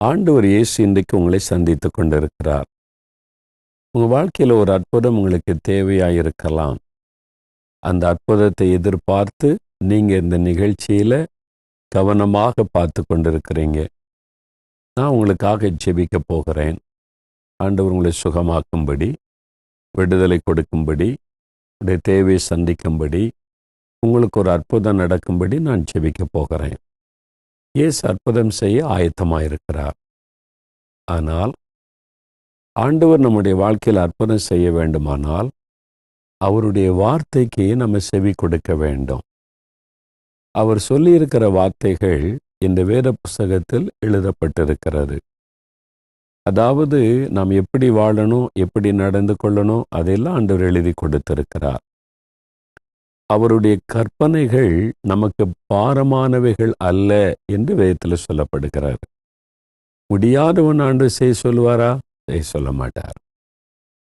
ஆண்டவர் இயேசு இன்றைக்கு உங்களை சந்தித்து கொண்டிருக்கிறார். உங்கள் வாழ்க்கையில் ஒரு அற்புதம் உங்களுக்கு தேவையாயிருக்கலாம். அந்த அற்புதத்தை எதிர்பார்த்து நீங்கள் இந்த நிகழ்ச்சியில் கவனமாக பார்த்து கொண்டிருக்கிறீங்க. நான் உங்களுக்காக ஜெபிக்க போகிறேன். ஆண்டவர் உங்களை சுகமாக்கும்படி, விடுதலை கொடுக்கும்படி, உடைய தேவையை சந்திக்கும்படி, உங்களுக்கு ஒரு அற்புதம் நடக்கும்படி நான் ஜெபிக்க போகிறேன். இயேசு அற்புதம் செய்ய ஆயத்தமாயிருக்கிறார். ஆனால் ஆண்டவர் நம்முடைய வாழ்க்கையில் அற்புதம் செய்ய வேண்டுமானால் அவருடைய வார்த்தைக்கு நம்ம செவி கொடுக்க வேண்டும். அவர் சொல்லியிருக்கிற வார்த்தைகள் இந்த வேத புஸ்தகத்தில் எழுதப்பட்டிருக்கிறது. அதாவது நாம் எப்படி வாழணும், எப்படி நடந்து கொள்ளணும், அதெல்லாம் ஆண்டவர் எழுதி கொடுத்திருக்கிறார். அவருடைய கற்பனைகள் நமக்கு பாரமானவைகள் அல்ல என்று வேதத்தில் சொல்லப்படுகிறார். முடியாதவன் ஆண்டவர் செய்ய சொல்லுவாரா? செய்ய சொல்ல மாட்டார்.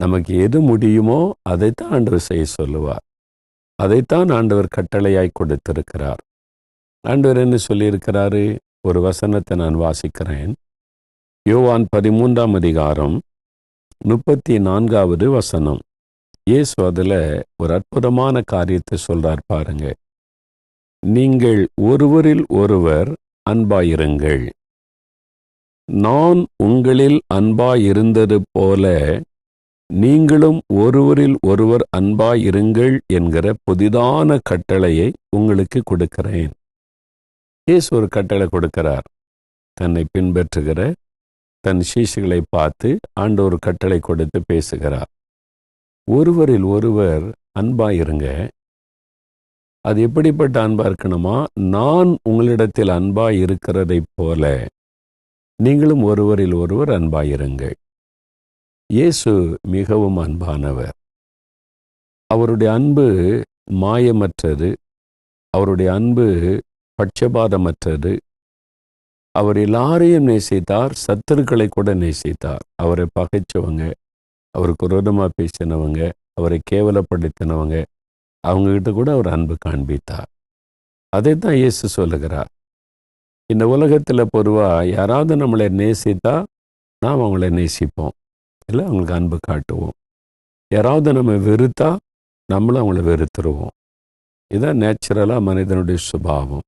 நமக்கு எது முடியுமோ அதைத்தான் ஆண்டவர் செய்ய சொல்லுவார். அதைத்தான் ஆண்டவர் கட்டளையாய் கொடுத்திருக்கிறார். ஆண்டவர் என்ன சொல்லியிருக்கிறாரு? ஒரு வசனத்தை நான் வாசிக்கிறேன். யோவான் 13ஆம் அதிகாரம் 34வது வசனம். இயேசு அதில் ஒரு அற்புதமான காரியத்தை சொல்றார் பாருங்க. நீங்கள் ஒருவரில் ஒருவர் அன்பாயிருங்கள். நான் உங்களில் அன்பாயிருந்தது போல நீங்களும் ஒருவரில் ஒருவர் அன்பாயிருங்கள் என்கிற புதிதான கட்டளையை உங்களுக்கு கொடுக்கிறேன். இயேசு ஒரு கட்டளை கொடுக்கிறார். தன்னை பின்பற்றுகிற தன் சீஷர்களை பார்த்து ஆண்டவர் ஒரு கட்டளை கொடுத்து பேசுகிறார். ஒருவரில் ஒருவர் அன்பாயிருங்க. அது எப்படிப்பட்ட அன்பா இருக்கணுமா? நான் உங்களிடத்தில் அன்பாய் இருக்கிறதைப் போல நீங்களும் ஒருவரில் ஒருவர் அன்பாயிருங்கள். இயேசு மிகவும் அன்பானவர். அவருடைய அன்பு மாயமற்றது. அவருடைய அன்பு பட்சபாதமற்றது. அவர் எல்லாரையும் நேசித்தார். சத்துருக்களை கூட நேசித்தார். அவரை பகைச்சவங்க, அவருக்கு விரோதமாக பேசினவங்க, அவரை கேவலப்படுத்தினவங்க, அவங்ககிட்ட கூட அவர் அன்பு காண்பித்தார். அதை தான் இயேசு சொல்லுகிறார். இந்த உலகத்தில் பொதுவாக யாராவது நம்மளை நேசித்தா நாம் அவங்கள நேசிப்போம், இல்லை அவங்களுக்கு அன்பு காட்டுவோம். யாராவது நம்ம வெறுத்தா நம்மளும் அவங்கள வெறுத்துருவோம். இதுதான் நேச்சுரலாக மனிதனுடைய சுபாவம்.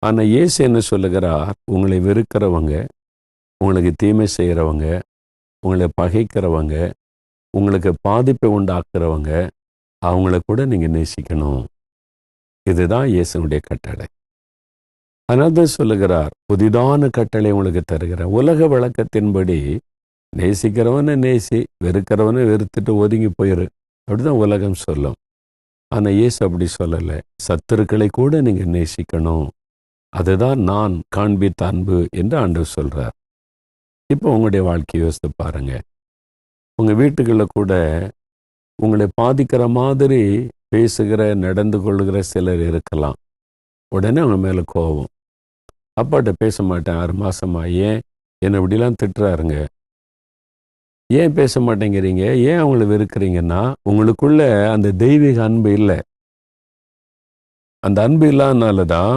ஆனால் இயேசு என்ன சொல்லுகிறார்? உங்களை வெறுக்கிறவங்க, உங்களுக்கு தீமை செய்கிறவங்க, உங்களை பகைக்கிறவங்க, உங்களுக்கு பாதிப்பை உண்டாக்குறவங்க, அவங்கள கூட நீங்கள் நேசிக்கணும். இதுதான் இயேசுனுடைய கட்டளை. அதனால தான் சொல்லுகிறார், புதிதான கட்டளை உங்களுக்கு தருகிறேன். உலக வழக்கத்தின்படி நேசிக்கிறவனை நேசி, வெறுக்கிறவனை வெறுத்துட்டு ஒதுங்கி போயிரு, அப்படிதான் உலகம் சொல்லும். ஆனால் இயேசு அப்படி சொல்லலை. சத்துருக்களை கூட நீங்கள் நேசிக்கணும். அதுதான் நான் காண்பித்த அன்பு என்று ஆண்டவர் சொல்றார். இப்போ உங்களுடைய வாழ்க்கையை யோசித்து பாருங்க. உங்கள் வீட்டுகளில் கூட உங்களை பாதிக்கிற மாதிரி பேசுகிற, நடந்து கொள்கிற சிலர் இருக்கலாம். உடனே அவங்க மேலே கோபம். அப்பாட்ட பேச மாட்டேன் 6 மாசமா, ஏன் என்னை இப்படிலாம் திட்டுறாருங்க, ஏன் பேச மாட்டேங்கிறீங்க, ஏன் அவங்கள வெறுக்கிறீங்கன்னா உங்களுக்குள்ள அந்த தெய்வீக அன்பு இல்லை. அந்த அன்பு இல்லாதனால தான்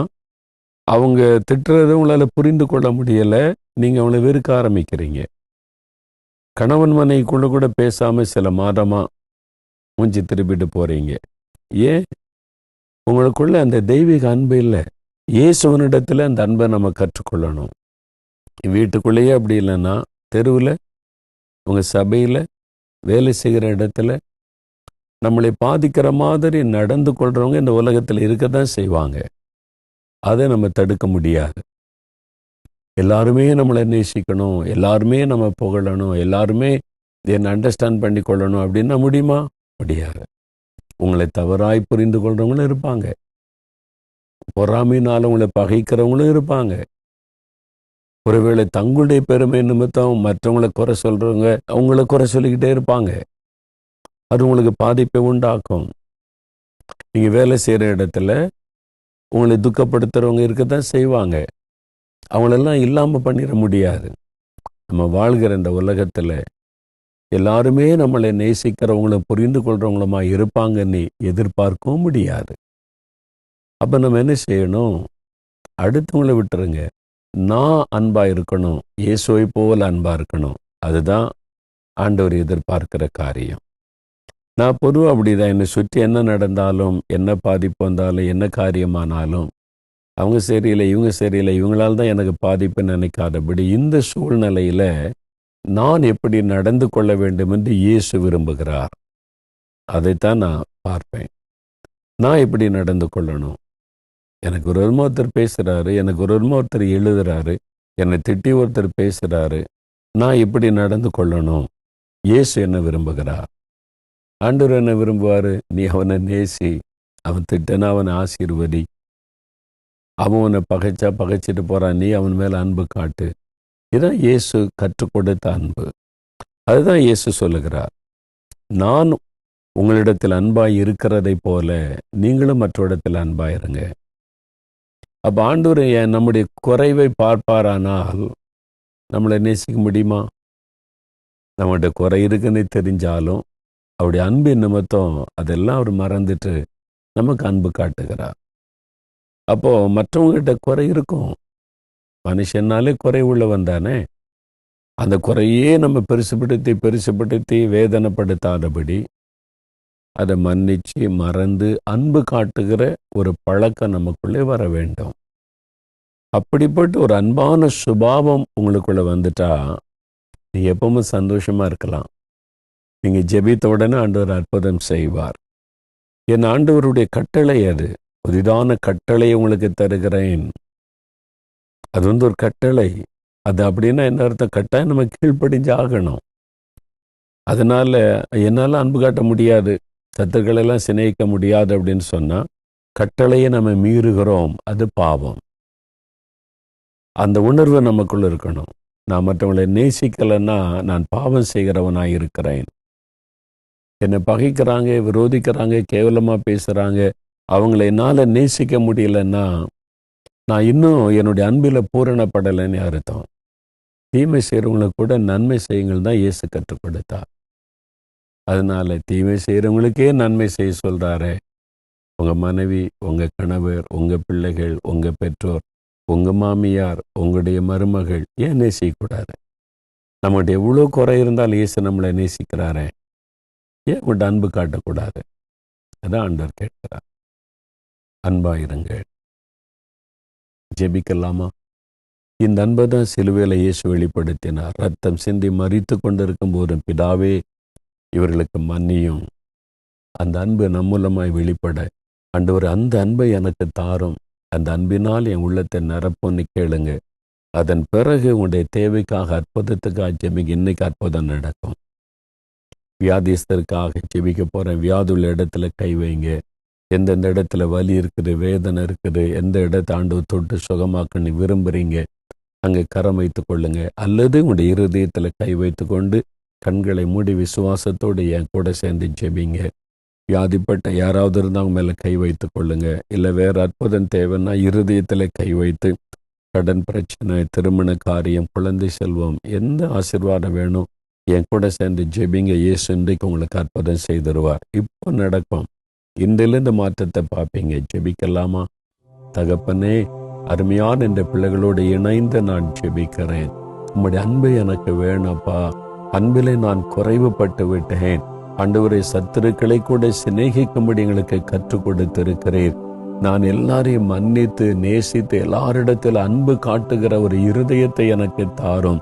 அவங்க திட்டுறதை உங்களால் புரிந்து கொள்ள முடியலை. நீங்கள் அவங்கள வெறுக்க ஆரம்பிக்கிறீங்க. கணவன் மனைவிக்குள்ள கூட பேசாமல் சில மாதமாக மூஞ்சி திருப்பிட்டு போகிறீங்க. ஏன்? உங்களுக்குள்ள அந்த தெய்வீக அன்பு இல்லை. இயேசுவனிடத்தில் அந்த அன்பை நம்ம கற்றுக்கொள்ளணும். வீட்டுக்குள்ளேயே அப்படி இல்லைன்னா தெருவில், உங்கள் சபையில், வேலை செய்கிற இடத்துல நம்மளை பாதிக்கிற மாதிரி நடந்து கொள்கிறவங்க இந்த உலகத்தில் இருக்க தான் செய்வாங்க. அதை நம்ம தடுக்க முடியாது. எல்லாருமே நம்மளை நேசிக்கணும், எல்லாருமே நம்ம புகழணும், எல்லாருமே என்னை அண்டர்ஸ்டாண்ட் பண்ணி கொள்ளணும் அப்படின்னா முடியுமா? முடியாது. உங்களை தவறாய் புரிந்து கொள்றவங்களும் இருப்பாங்க. பொறாமையினால் உங்களை பகைக்கிறவங்களும் இருப்பாங்க. ஒருவேளை தங்களுடைய பெருமை நிமித்தம் மற்றவங்களை குறை சொல்றவங்க அவங்கள குறை சொல்லிக்கிட்டே இருப்பாங்க. அது உங்களுக்கு பாதிப்பை உண்டாக்கும். நீங்கள் வேலை செய்கிற இடத்துல உங்களை துக்கப்படுத்துகிறவங்க இருக்கத்தான் செய்வாங்க. அவங்களெல்லாம் இல்லாமல் பண்ணிட முடியாது. நம்ம வாழ்கிற இந்த உலகத்தில் எல்லாருமே நம்மளை நேசிக்கிறவங்களும் புரிந்து கொள்கிறவங்களுமா இருப்பாங்கன்னு எதிர்பார்க்கவும் முடியாது. அப்போ நம்ம என்ன செய்யணும்? அடுத்தவங்களை விட்டுருங்க. நான் அன்பா இருக்கணும், இயேசுவை போல அன்பா இருக்கணும். அதுதான் ஆண்டவர் எதிர்பார்க்கிற காரியம். நான் பொதுவாக அப்படிதான். என்னை சுற்றி என்ன நடந்தாலும், என்ன பாதிப்பு வந்தாலும், என்ன காரியமானாலும், அவங்க சரியில்லை, இவங்க சரியில்லை, இவங்களால தான் எனக்கு பாதிப்பு நினைக்காதபடி, இந்த சூழ்நிலையில நான் எப்படி நடந்து கொள்ள வேண்டும் என்று இயேசு விரும்புகிறார். அதைத்தான் நான் பார்ப்பேன். நான் எப்படி நடந்து கொள்ளணும்? எனக்கு ஒரு ஒருத்தர் பேசுறாரு, எனக்கு ஒரு ஒருத்தர் எழுதுறாரு, என்னை திட்டி ஒருத்தர் பேசுறாரு. நான் எப்படி நடந்து கொள்ளணும்? இயேசு என்ன விரும்புகிறார்? ஆண்டவர் என்ன விரும்புவாரு? நீ அவனை நேசி, அவன் திட்டனா அவனை ஆசீர்வதி, அவன் உன்னை பகைச்சா பகைச்சிட்டு போறான், நீ அவன் மேல அன்பு காட்டு. இதுதான் இயேசு கற்றுக் கொடுத்த அன்பு. அதுதான் இயேசு சொல்லுகிறார். நான் உங்களிடத்தில் அன்பாய் இருக்கிறதை போல நீங்களும் மற்றவரிடத்தில் அன்பாயிருங்க. அப்ப ஆண்டவர் நம்முடைய குறைவை பார்ப்பாரானால் நம்மளை நேசிக்க முடியுமா? நம்மகிட்ட குறை இருக்குன்னு தெரிஞ்சாலும் அவருடைய அன்பின் நிமித்தம் அதெல்லாம் அவர் மறந்துட்டு நமக்கு அன்பு காட்டுகிறார். அப்போ மற்றவங்ககிட்ட குறை இருக்கும். மனுஷனாலே குறை உள்ளவன் தானே. அந்த குறையே நம்ம பெருசுபடுத்தி வேதனைப்படுத்தாதபடி அதை மன்னிச்சு மறந்து அன்பு காட்டுகிற ஒரு பழக்கம் நமக்குள்ளே வர வேண்டும். அப்படிப்பட்ட ஒரு அன்பான சுபாவம் உங்களுக்குள்ள வந்துட்டா நீ எப்பவுமே சந்தோஷமா இருக்கலாம். நீங்க ஜெபித்த உடனே ஆண்டவர் அற்புதம் செய்வார். என் ஆண்டவருடைய கட்டளை அது. புதிதான கட்டளை உங்களுக்கு தருகிறேன். அது ஒரு கட்டளை. அது அப்படின்னா என்ன அர்த்தம்? கட்டாயம் நம்ம கீழ்ப்படிஞ்சு ஆகணும். அதனால என்னால் அன்பு காட்ட முடியாது, சத்துக்களெல்லாம் சிநேகிக்க முடியாது அப்படின்னு சொன்னா கட்டளையை நம்ம மீறுகிறோம். அது பாவம். அந்த உணர்வு நமக்குள்ள இருக்கணும். நான் மற்றவங்களை நேசிக்கலைன்னா நான் பாவம் செய்கிறவனாக இருக்கிறேன். என்னை பகைக்கிறாங்க, விரோதிக்கிறாங்க, கேவலமா பேசுறாங்க, அவங்களை என்னால் நேசிக்க முடியலன்னா நான் இன்னும் என்னுடைய அன்பில் பூரணப்படலைன்னு அர்த்தம். தீமை செய்கிறவங்களுக்கு கூட நன்மை செய்யுங்கள் தான் இயேசு கற்றுக் கொடுத்தார். அதனால தீமை செய்கிறவங்களுக்கே நன்மை செய்ய சொல்றாரு. உங்க மனைவி, உங்க கணவர், உங்க பிள்ளைகள், உங்க பெற்றோர், உங்க மாமியார், உங்களுடைய மருமகள் ஏன் நேசிக்கக்கூடாது? நம்மகிட்ட எவ்வளோ குறை இருந்தாலும் இயேசு நம்மளை நேசிக்கிறாரே, ஏன் உங்கள்கிட்ட அன்பு காட்டக்கூடாது? அதான் ஆண்டவர் கேட்கிறார். அன்பாயிருங்கள். ஜெபிக்கலாமா? இந்த அன்பை தான் சிலுவையில் இயேசு வெளிப்படுத்தினார். ரத்தம் சிந்தி மரித்து கொண்டிருக்கும் போதும், பிதாவே இவர்களுக்கு மன்னியும். அந்த அன்பு நம் மூலமாய் வெளிப்பட ஆண்டவர் அந்த அன்பை எனக்கு தாரும், அந்த அன்பினால் என் உள்ளத்தை நிரப்பும்னு கேளுங்க. அதன் பிறகு உங்களுடைய தேவைக்காக, அற்புதத்துக்காக ஜெபிங்க. இன்னைக்கு அற்புதம் நடக்கும். வியாதிஸ்தருக்காக ஜெபிக்க போறேன். வியாதியுள்ள இடத்துல கை வைங்க. எந்தெந்த இடத்துல வலி இருக்குது, வேதனை இருக்குது, எந்த இடத்தை ஆண்டவர் தொட்டு சுகமாக்கன்னு விரும்புறீங்க, அங்கே கரம் வைத்து கொள்ளுங்க. அல்லது உங்களுடைய இருதயத்தில் கை வைத்து கொண்டு கண்களை மூடி விசுவாசத்தோடு என் கூட சேர்ந்து ஜெபிங்க. வியாதிப்பட்ட யாராவது இருந்தால் மேலே கை வைத்து கொள்ளுங்க. இல்லை வேற அற்புதம் தேவைன்னா இருதயத்தில் கை வைத்து, கடன் பிரச்சனை, திருமண காரியம், குழந்தை செல்வம், எந்த ஆசீர்வாதம் வேணும் என் கூட சேர்ந்து ஜெபிங்க. இயேசு இன்றைக்கு உங்களுக்கு அற்புதம் செய்திருவார். இப்போ நடக்கும். இன்றிலிருந்து மாற்றத்தை பார்ப்பீங்க. ஜெபிக்கலாமா? தகப்பனே, அருமையான இந்த பிள்ளைகளோடு இணைந்து நான் ஜெபிக்கிறேன். உம்முடைய அன்பு எனக்கு வேணப்பா. அன்பிலே நான் குறைவுபட்டு விட்டேன். ஆண்டவரை, சத்துருக்களை கூட சிநேகிக்கும்படி எங்களுக்கு கற்றுக் கொடுத்திருக்கிறீர். நான் எல்லாரையும் மன்னித்து நேசித்து எல்லாரிடத்தில் அன்பு காட்டுகிற ஒரு இருதயத்தை எனக்கு தாரும்.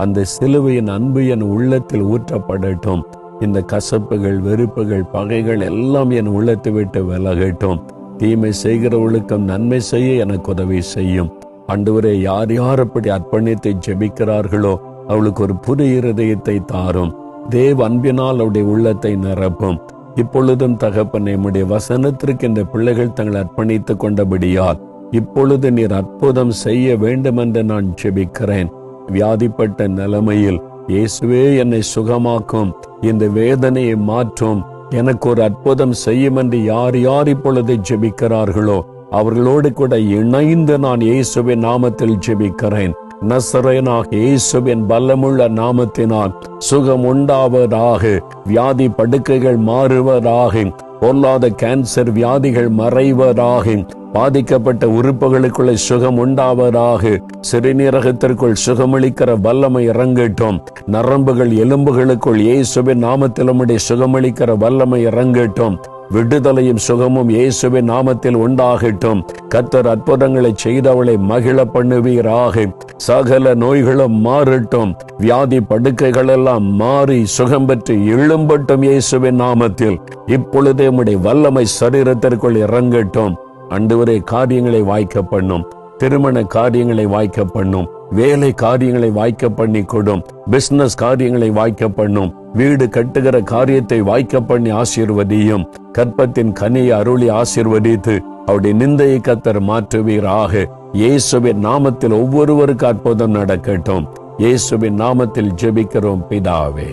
அந்த சிலுவையின் அன்பு என் உள்ளத்தில் ஊற்றப்படட்டும். இந்த கசப்புகள், வெறுப்புகள், பகைகள் எல்லாம் என் உள்ளத்தை விட்டு விலகட்டும். தீமை செய்கிறவர்களுக்கும் நன்மை செய்ய எனக்கு உதவி செய்யும். ஆண்டவரே, யார் யார் அப்படி அர்ப்பணித்து ஜெபிக்கிறார்களோ அவளுக்கு ஒரு புது இருதயத்தை தாரும். தேவ அன்பினால் அவருடைய உள்ளத்தை நிரப்பும். இப்பொழுதும் தகப்பனே, நம்முடைய வசனத்திற்கு இந்த பிள்ளைகள் தங்களை அர்ப்பணித்துக் கொண்டபடியால் இப்பொழுது நீர் அற்புதம் செய்ய வேண்டும் என்று நான் ஜெபிக்கிறேன். வியாதிப்பட்ட நிலைமையில் இயேசுவே என்னை சுகமாக்கும், இந்த வேதனையை மாற்றும், எனக்கு ஒரு அற்புதம் செய்யும் என்று யார் யார் இப்பொழுது ஜெபிக்கிறார்களோ அவர்களோடு கூட இணைந்து நான் இயேசுவின் நாமத்தில் ஜெபிக்கிறேன். நசரேயனாகிய இயேசுவின் பலமுள்ள நாமத்தினால் சுகம் உண்டாவதாக, வியாதி படுக்கைகள் மாறுவதாக, பொல்லாத கேன்சர் வியாதிகள் மறைவதாக, பாதிக்கப்பட்ட உறுப்புகளுக்குள்ள சுகம் உண்டாவதாக, சிறுநீரகத்திற்குள் சுகமளிக்கிற வல்லமை இறங்கட்டும். நரம்புகள் எலும்புகளுக்குள் இயேசுவின் நாமத்தில் உம்முடைய சுகமளிக்கிற வல்லமை இறங்கட்டும். விடுதலையும் சுகமும் இயேசுவின் நாமத்தில் உண்டாகட்டும். கர்த்தர் அற்புதங்களை செய்தவளை மகிழ பண்ணுவீராக. சகல நோய்களும் மாறட்டும். வியாதி படுக்கைகள் எல்லாம் மாறி சுகம் பெற்று எழும்பட்டும் இயேசுவின் நாமத்தில். இப்பொழுதே உம்முடைய வல்லமை சரீரத்திற்குள் இறங்கட்டும். ஆண்டவரே, காரியங்களை வாய்க்க பண்ணும். திருமண காரியங்களை வாய்க்க பண்ணும். வேலை காரியங்களை வாய்க்க பண்ணி கொடும். பிசினஸ் காரியங்களை வாய்க்க பண்ணும். வீடு கட்டுகிற காரியத்தை வாய்க்க பண்ணி ஆசீர்வதியும். கற்பத்தின் கனியை அருளி ஆசீர்வதித்து அவருடைய நிந்தையை கர்த்தர் மாற்றுவீராக. இயேசுவின் நாமத்தில் ஒவ்வொருவருக்கு அற்புதம் நடக்கட்டும். இயேசுவின் நாமத்தில் ஜெபிக்கிறோம் பிதாவே.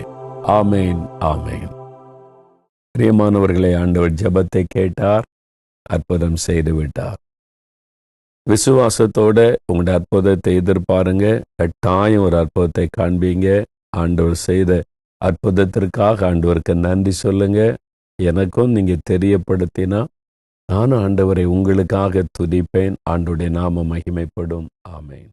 ஆமேன், ஆமேன். பிரியமானவர்களே, ஆண்டவர் ஜெபத்தை கேட்டார், அற்புதம் செய்து விட்டார். விசுவாசத்தோட உங்களுடைய அற்புதத்தை எதிர்பாருங்க. கட்டாயம் ஒரு அற்புதத்தை காண்பீங்க. ஆண்டவர் செய்த அற்புதத்திற்காக ஆண்டவருக்கு நன்றி சொல்லுங்க. எனக்கும் நீங்க தெரியப்படுத்தினா நானும் ஆண்டவரை உங்களுக்காக துதிப்பேன். ஆண்டவருடைய நாமம் மகிமைப்படும். ஆமேன்.